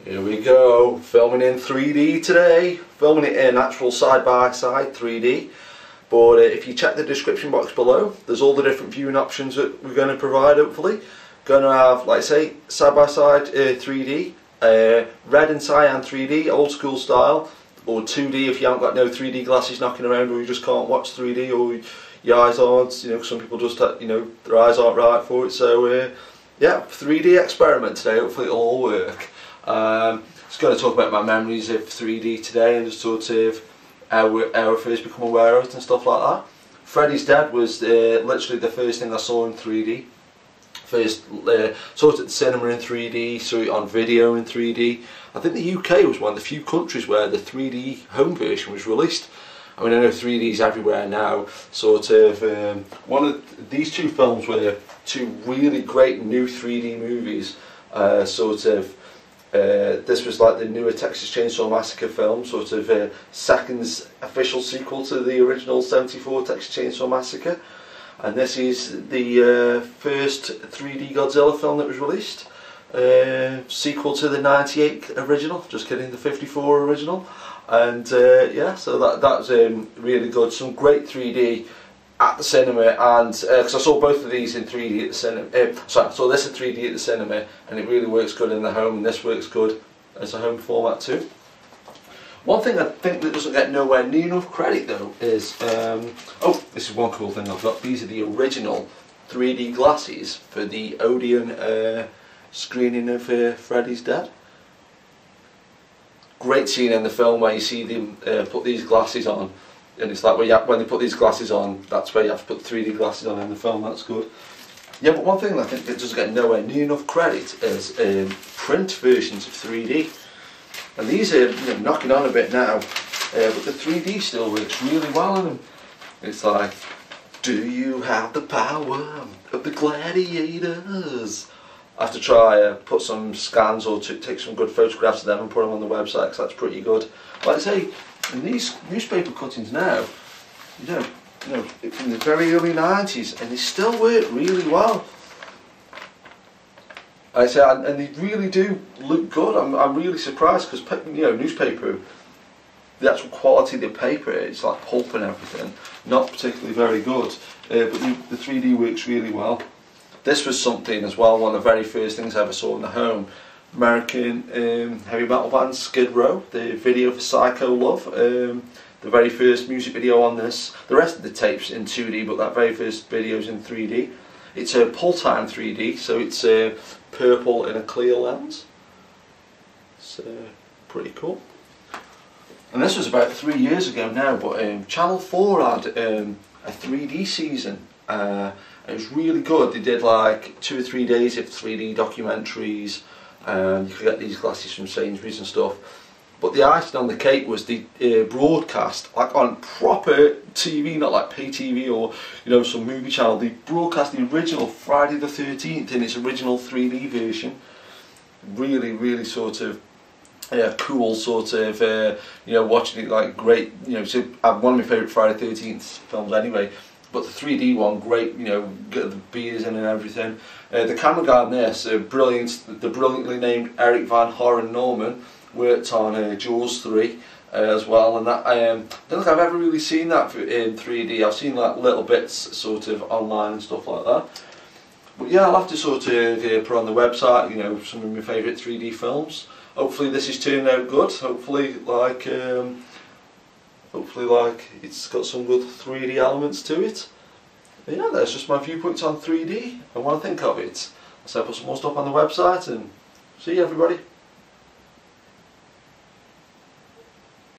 Here we go, filming in 3D today, filming it in actual side-by-side 3D, but if you check the description box below, there's all the different viewing options that we're going to provide hopefully. Going to have, like I say, side-by-side 3D, red and cyan 3D, old school style, or 2D if you haven't got no 3D glasses knocking around, or you just can't watch 3D, or your eyes aren't, you know, some people just, you know, their eyes aren't right for it, so yeah, 3D experiment today, hopefully it'll all work. Just going to talk about my memories of 3D today and just sort of how I first become aware of it and stuff like that. Freddy Dead was literally the first thing I saw in 3D. First saw it at the cinema in 3D, saw it on video in 3D. I think the UK was one of the few countries where the 3D home version was released. I mean, I know 3D is everywhere now. Sort of one of these two films were two really great new 3D movies. This was like the newer Texas Chainsaw Massacre film, sort of second official sequel to the original '74 Texas Chainsaw Massacre, and this is the first 3D Godzilla film that was released, sequel to the '98 original, just kidding, the '54 original, and yeah, so that's really good, some great 3D at the cinema, and because I saw both of these in 3D at the cinema, sorry, I saw this in 3D at the cinema, and it really works good in the home, and this works good as a home format too. One thing I think that doesn't get nowhere near enough credit though is, oh, this is one cool thing I've got. These are the original 3D glasses for the Odeon screening of Freddy Dead. Great scene in the film where you see them put these glasses on. And it's like when they put these glasses on, that's where you have to put 3D glasses on in the film, that's good. Yeah, but one thing I think that doesn't get nowhere near enough credit is print versions of 3D. And these are, you know, knocking on a bit now, but the 3D still works really well on them. It's like, do you have the power of the gladiators? I have to try put some scans or take some good photographs of them and put them on the website, because that's pretty good. Like I say, and these newspaper cuttings now, you know, from the very early 90s, and they still work really well. I say, and they really do look good. I'm really surprised, because, you know, newspaper, the actual quality of the paper, it's like pulp and everything, not particularly very good. But the 3D works really well. This was something as well, one of the very first things I ever saw in the home. American heavy metal band Skid Row, the video for Psycho Love, the very first music video on this. The rest of the tapes in 2D, but that very first video is in 3D. It's a pull-time 3D, so it's purple in a clear lens. It's pretty cool. And this was about 3 years ago now, but Channel 4 had a 3D season. It was really good. They did like 2 or 3 days of 3D documentaries. You could get these glasses from Sainsbury's and stuff, but the icing on the cake was the broadcast, like on proper TV, not like pay TV or, you know, some movie channel. They broadcast the original Friday the 13th in its original 3D version. Really, really sort of cool, sort of you know, watching it, like great, you know. So one of my favourite Friday the 13th films anyway. But the 3D one, great, you know, get the beers in and everything. The camera guy on this, the brilliantly named Eric Van Horen Norman, worked on Jaws 3 as well, and that I don't think I've ever really seen that in 3D. I've seen like little bits sort of online and stuff like that. But yeah, I'll have to sort of put on the website, you know, some of my favourite 3D films. Hopefully this is turning out good. Hopefully like it's got some good 3D elements to it. But yeah, that's just my viewpoints on 3D and what I think of it. So I'll put some more stuff on the website, and see you everybody.